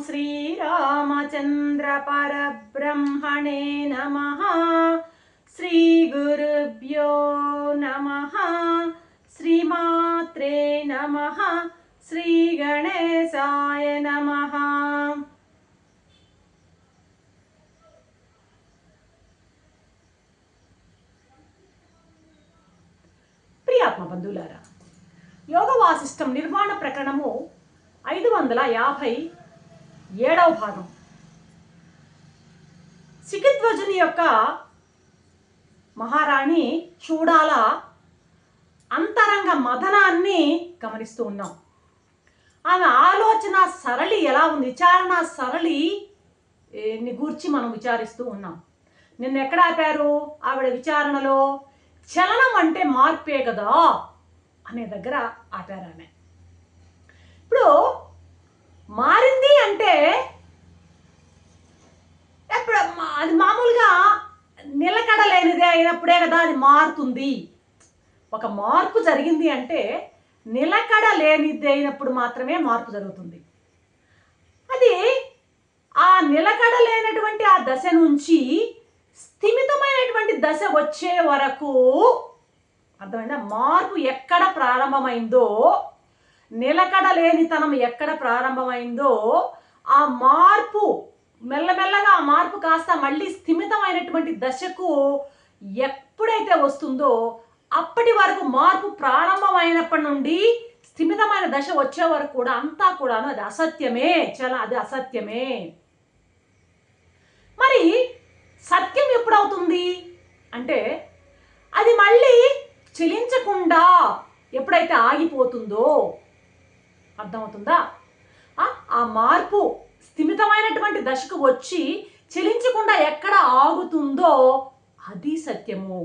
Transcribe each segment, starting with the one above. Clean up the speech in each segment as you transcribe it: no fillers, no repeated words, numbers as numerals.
श्रीरामचंद्र परब्रह्मणे नमः। श्रीगुरुभ्यो नमः। श्रीमात्रे नमः। श्रीगणेशाय नमः। ప్రియాత్మ బంధువులారా, యోగ వాసిష్టం నిర్వాణ ప్రకరణము 557వ భాగం. సికిధ్వజుని యొక్క మహారాణి చూడాల అంతరంగ మదనాన్ని గమనిస్తూ ఉన్నాం. ఆమె ఆలోచన సరళి ఎలా ఉంది, విచారణ సరళి గూర్చి మనం విచారిస్తూ ఉన్నాం. నిన్న ఎక్కడ ఆపారు? ఆవిడ విచారణలో చలనం అంటే మార్పే కదా అనే దగ్గర ఆపారు ఆమె. ఇప్పుడు మారింది అంటే ఎప్పుడు అది మామూలుగా నిలకడలేనిదే అయినప్పుడే కదా అది మారుతుంది. ఒక మార్పు జరిగింది అంటే నిలకడ లేనిది అయినప్పుడు మాత్రమే మార్పు జరుగుతుంది. అది ఆ నిలకడ లేనటువంటి ఆ దశ నుంచి స్థిమితమైనటువంటి దశ వచ్చే వరకు అర్థమైందా? మార్పు ఎక్కడ ప్రారంభమైందో, నిలకడ లేనితనం ఎక్కడ ప్రారంభమైందో, ఆ మార్పు మెల్లమెల్లగా ఆ మార్పు కాస్త మళ్ళీ స్థిమితమైనటువంటి దశకు ఎప్పుడైతే వస్తుందో అప్పటి వరకు మార్పు ప్రారంభమైనప్పటి నుండి స్థిమితమైన దశ వచ్చే వరకు కూడా అంతా కూడాను అది అసత్యమే. అది అసత్యమే. మరి సత్యం ఎప్పుడవుతుంది అంటే అది మళ్ళీ చలించకుండా ఎప్పుడైతే ఆగిపోతుందో, అర్థమవుతుందా? ఆ మార్పు స్థిమితమైనటువంటి దశకు వచ్చి చలించకుండా ఎక్కడ ఆగుతుందో అది సత్యము.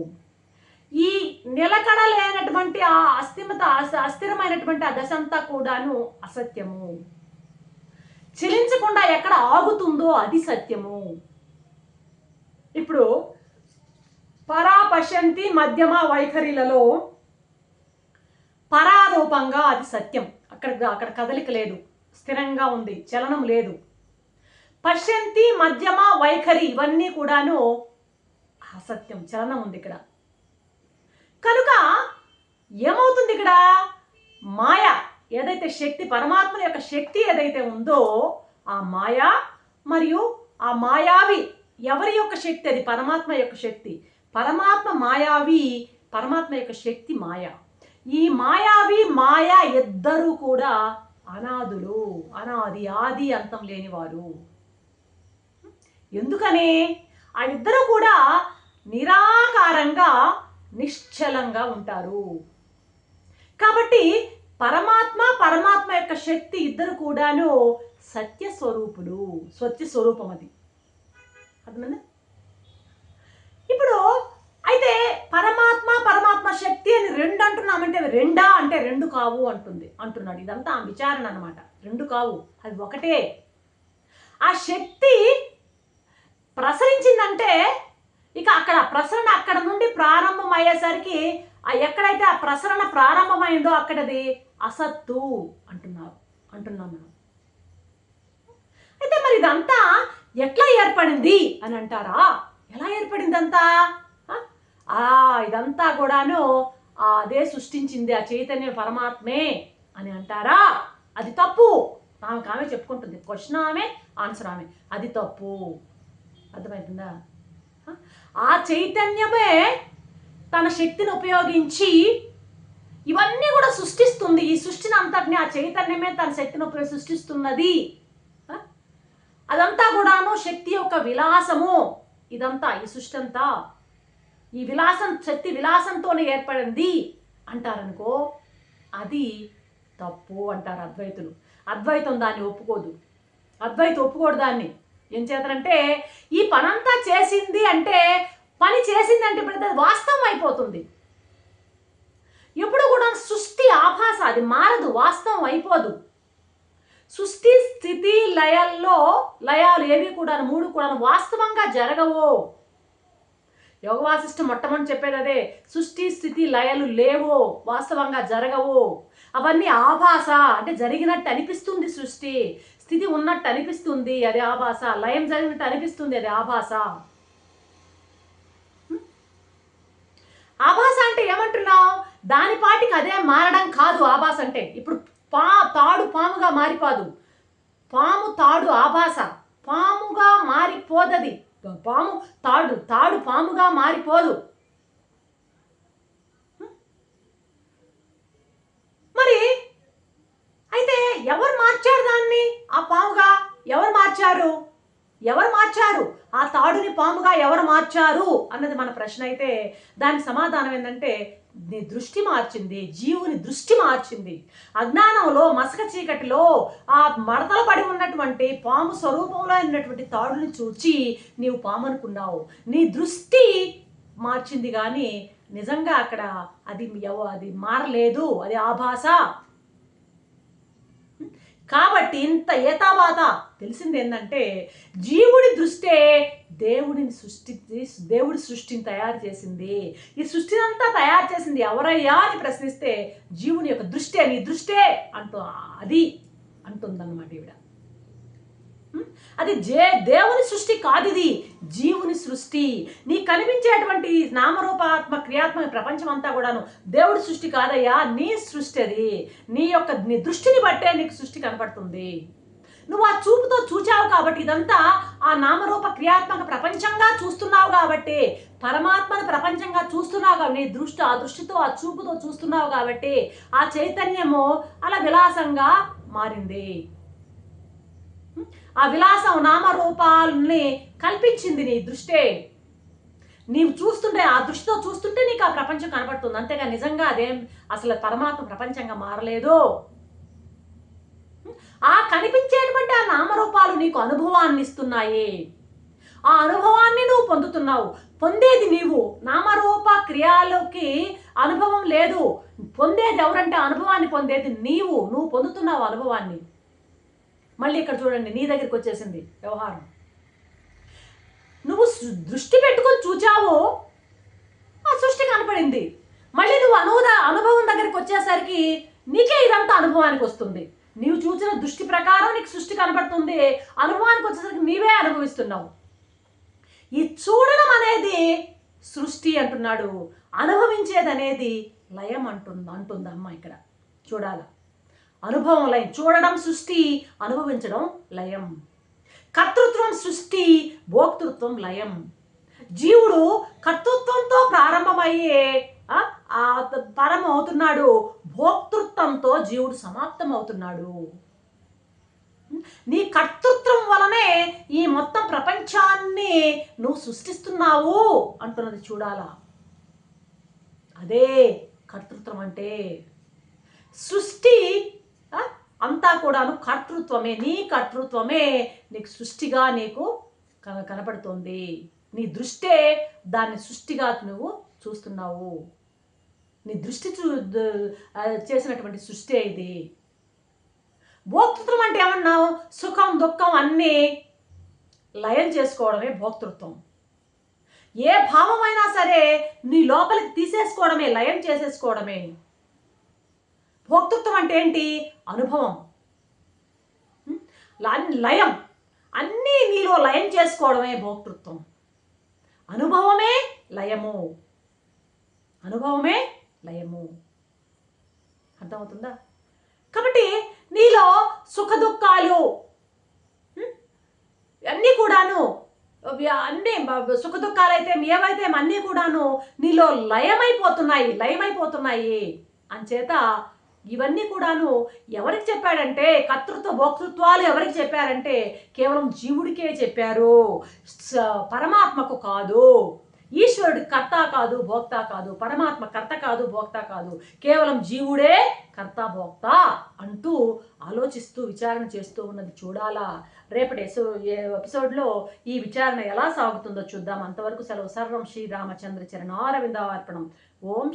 ఈ నిలకడ లేనటువంటి ఆ అస్థిరమైనటువంటి ఆ దశ అంతా కూడాను అసత్యము. చలించకుండా ఎక్కడ ఆగుతుందో అది సత్యము. ఇప్పుడు పరాపశ్యంతి మధ్యమ వైఖరిలలో పరారూపంగా అది సత్యం. అక్కడ కదలిక లేదు, స్థిరంగా ఉంది, చలనం లేదు. పశ్యంతి మధ్యమ వైఖరి ఇవన్నీ కూడాను అసత్యం, చలనం ఉంది ఇక్కడ. కనుక ఏమవుతుంది ఇక్కడ? మాయ ఏదైతే శక్తి, పరమాత్మ యొక్క శక్తి ఏదైతే ఉందో ఆ మాయ మరియు ఆ మాయావి ఎవరి యొక్క శక్తి? అది పరమాత్మ యొక్క శక్తి. పరమాత్మ మాయావి, పరమాత్మ యొక్క శక్తి మాయ. ఈ మాయావి మాయ ఇద్దరు కూడా అనాదులు, అనాది ఆది అంతం లేనివారు. ఎందుకని? ఆ ఇద్దరు కూడా నిరాకారంగా నిశ్చలంగా ఉంటారు. కాబట్టి పరమాత్మ యొక్క శక్తి ఇద్దరు కూడాను సత్య స్వరూపులు, సత్య స్వరూపం అది. అర్థమైందా? ఇప్పుడు అయితే పరమాత్మ శక్తి అని రెండు అంటున్నామంటే అవి రెండా అంటే రెండు కావు అంటున్నాడు. ఇదంతా ఆ విచారణ అన్నమాట. రెండు కావు, అది ఒకటే. ఆ శక్తి ప్రసరించిందంటే ఇక అక్కడ ప్రసరణ అక్కడ నుండి ప్రారంభం అయ్యేసరికి ఎక్కడైతే ఆ ప్రసరణ ప్రారంభమైందో అక్కడది అసత్తు అంటున్నాం మనం. అయితే మరి ఇదంతా ఎట్లా ఏర్పడింది అని అంటారా? ఎలా ఏర్పడిందంతా? ఇదంతా కూడాను అదే సృష్టించింది, ఆ చైతన్య పరమాత్మే అని అంటారా? అది తప్పు. ఆమె చెప్పుకుంటుంది. క్వశ్చన్ ఆమె, ఆన్సర్ ఆమె. అది తప్పు. అర్థమవుతుందా? ఆ చైతన్యమే తన శక్తిని ఉపయోగించి ఇవన్నీ కూడా సృష్టిస్తుంది. ఈ సృష్టిని అంతటిని ఆ చైతన్యమే తన శక్తిని ఉపయోగించి సృష్టిస్తున్నది. అదంతా కూడాను శక్తి యొక్క విలాసము. ఇదంతా ఈ సృష్టి అంతా ఈ విలాసం, శక్తి విలాసంతోనే ఏర్పడింది అంటారనుకో, అది తప్పు అంటారు అద్వైతులు. అద్వైతం దాన్ని ఒప్పుకోదు. అద్వైతం ఒప్పుకోడు దాన్ని. ఏం చేస్తారంటే ఈ పనంతా చేసింది అంటే ఇప్పుడు అది వాస్తవం అయిపోతుంది. ఎప్పుడు కూడా సృష్టి ఆభాస, అది మారదు, వాస్తవం అయిపోదు. సృష్టి స్థితి లయాలు ఏవి కూడా మూడు కూడా వాస్తవంగా జరగవు. యోగ వాసిష్టం మొట్టమొదటి చెప్పేది అదే. సృష్టి స్థితి లయలు లేవు, వాస్తవంగా జరగవు. అవన్నీ ఆభాస, అంటే జరిగినట్టు అనిపిస్తుంది సృష్టి. స్థితి ఉన్నట్టు అనిపిస్తుంది, అది ఆభాస. లయం జరిగినట్టు అనిపిస్తుంది, అది ఆభాస. ఆభాస అంటే ఏమంటున్నావు? దాని పాటికి అదే మారడం కాదు ఆభాస అంటే. ఇప్పుడు తాడు పాముగా మారిపోదు. పాము తాడు ఆభాస. పాముగా మారిపోదది. పాము తాడు పాముగా మారిపోదు. మరి అయితే ఎవరు మార్చారు దాన్ని? ఆ పాముగా ఎవరు మార్చారు? ఎవరు మార్చారు? ఆ తాడుని పాముగా ఎవరు మార్చారు అన్నది మన ప్రశ్న. అయితే దానికి సమాధానం ఏంటంటే, నీ దృష్టి మార్చింది, జీవుని దృష్టి మార్చింది. అజ్ఞానంలో, మసక చీకటిలో ఆ మడతలు పడి ఉన్నటువంటి పాము స్వరూపంలో ఉన్నటువంటి తాడుని చూచి నీవు పాము అనుకున్నావు. నీ దృష్టి మార్చింది, కానీ నిజంగా అక్కడ అది మారలేదు, అది ఆభాస. కాబట్టి ఇంత ఏతావాత తెలిసింది ఏంటంటే, జీవుడి దృష్టే దేవుడి సృష్టిని తయారు చేసింది. ఈ సృష్టిని అంతా తయారు చేసింది ఎవరయ్యా అని ప్రశ్నిస్తే, జీవుని యొక్క దృష్టే, నీ దృష్టే అది అంటుందన్నమాట ఈవిడ. అది దేవుని సృష్టి కాదు, ఇది జీవుని సృష్టి. నీకు కనిపించేటువంటి నామరూపాత్మక క్రియాత్మక ప్రపంచం అంతా కూడాను దేవుడి సృష్టి కాదయ్యా, నీ సృష్టి. అది నీ దృష్టిని బట్టే నీకు సృష్టి కనపడుతుంది. నువ్వు ఆ చూపుతో చూచావు కాబట్టి, ఇదంతా ఆ నామరూప క్రియాత్మక ప్రపంచంగా చూస్తున్నావు కాబట్టి, పరమాత్మను ప్రపంచంగా చూస్తున్నావు కాబట్టి, నీ దృష్టి ఆ దృష్టితో ఆ చూపుతో చూస్తున్నావు కాబట్టి ఆ చైతన్యము అలా విలాసంగా మారింది. ఆ విలాసం నామరూపాలని కల్పించింది నీ దృష్టే. నీవు చూస్తుంటే, ఆ దృష్టితో చూస్తుంటే నీకు ఆ ప్రపంచం కనపడుతుంది. అంతేగా నిజంగా అదేం అసలు పరమాత్మ ప్రపంచంగా మారలేదు. ఆ కనిపించేటువంటి ఆ నామరూపాలు నీకు అనుభవాన్ని ఇస్తున్నాయి. ఆ అనుభవాన్ని నువ్వు పొందుతున్నావు. పొందేది నీవు. నామరూప క్రియాలకి అనుభవం లేదు. పొందేది ఎవరంటే, అనుభవాన్ని పొందేది నీవు. నువ్వు పొందుతున్నావు అనుభవాన్ని. మళ్ళీ ఇక్కడ చూడండి, నీ దగ్గరికి వచ్చేసింది వ్యవహారం. నువ్వు దృష్టి పెట్టుకొని చూచావు, ఆ సృష్టి కనపడింది. మళ్ళీ నువ్వు అనుభవం దగ్గరికి వచ్చేసరికి నీకే ఇదంతా అనుభవానికి వస్తుంది. నీవు చూసిన దృష్టి ప్రకారం నీకు సృష్టి కనపడుతుంది. అనుభవానికి వచ్చేసరికి నీవే అనుభవిస్తున్నావు. ఈ చూడడం అనేది సృష్టి అంటున్నాడు, అనుభవించేది అనేది లయం అంటుందమ్మ. ఇక్కడ చూడాలి, అనుభవం లయం. చూడడం సృష్టి, అనుభవించడం లయం. కర్తృత్వం సృష్టి, భోక్తృత్వం లయం. జీవుడు కర్తృత్వంతో ప్రారంభమయ్యే పరం అవుతున్నాడు, భోక్తృత్వంతో జీవుడు సమాప్తం అవుతున్నాడు. నీ కర్తృత్వం వలనే ఈ మొత్తం ప్రపంచాన్ని నువ్వు సృష్టిస్తున్నావు అంటున్నది చూడాలా. అదే కర్తృత్వం అంటే. సృష్టి అంతా కూడాను కర్తృత్వమే. నీ కర్తృత్వమే నీకు సృష్టిగా నీకు కనపడుతుంది. నీ దృష్టే దాన్ని సృష్టిగా నువ్వు చూస్తున్నావు. నీ దృష్టి చేసినటువంటి సృష్టి ఇది. భోక్తృత్వం అంటే ఏమన్నావు? సుఖం దుఃఖం అన్నీ లయం చేసుకోవడమే భోక్తృత్వం. ఏ భావమైనా సరే నీ లోపలికి తీసేసుకోవడమే, లయం చేసేసుకోవడమే. భోక్తృత్వం అంటే ఏంటి? అనుభవం, లయం. అన్నీ నీలో లయం చేసుకోవడమే భోక్తృత్వం. అనుభవమే లయము. అనుభవమే లయము. అర్థమవుతుందా? కాబట్టి నీలో సుఖ దుఃఖాలు అన్నీ కూడాను, అన్నీ సుఖ దుఃఖాలు అయితే ఏవైతే అన్నీ కూడాను నీలో లయమైపోతున్నాయి. అంచేత ఇవన్నీ కూడాను ఎవరికి చెప్పాడంటే, కర్తృత్వ భోక్తృత్వాలు ఎవరికి చెప్పారంటే కేవలం జీవుడికే చెప్పారు, పరమాత్మకు కాదు. ఈశ్వరుడు కర్త కాదు, భోక్త కాదు. పరమాత్మ కర్త కాదు, భోక్త కాదు. కేవలం జీవుడే కర్త భోక్త అంటూ ఆలోచిస్తూ విచారణ చేస్తూ ఉన్నది చూడాలా. రేపటి ఎపిసోడ్లో ఈ విచారణ ఎలా సాగుతుందో చూద్దాం. అంతవరకు సెలవు. సర్వం శ్రీరామచంద్ర చరణారవిందార్పణం. ఓం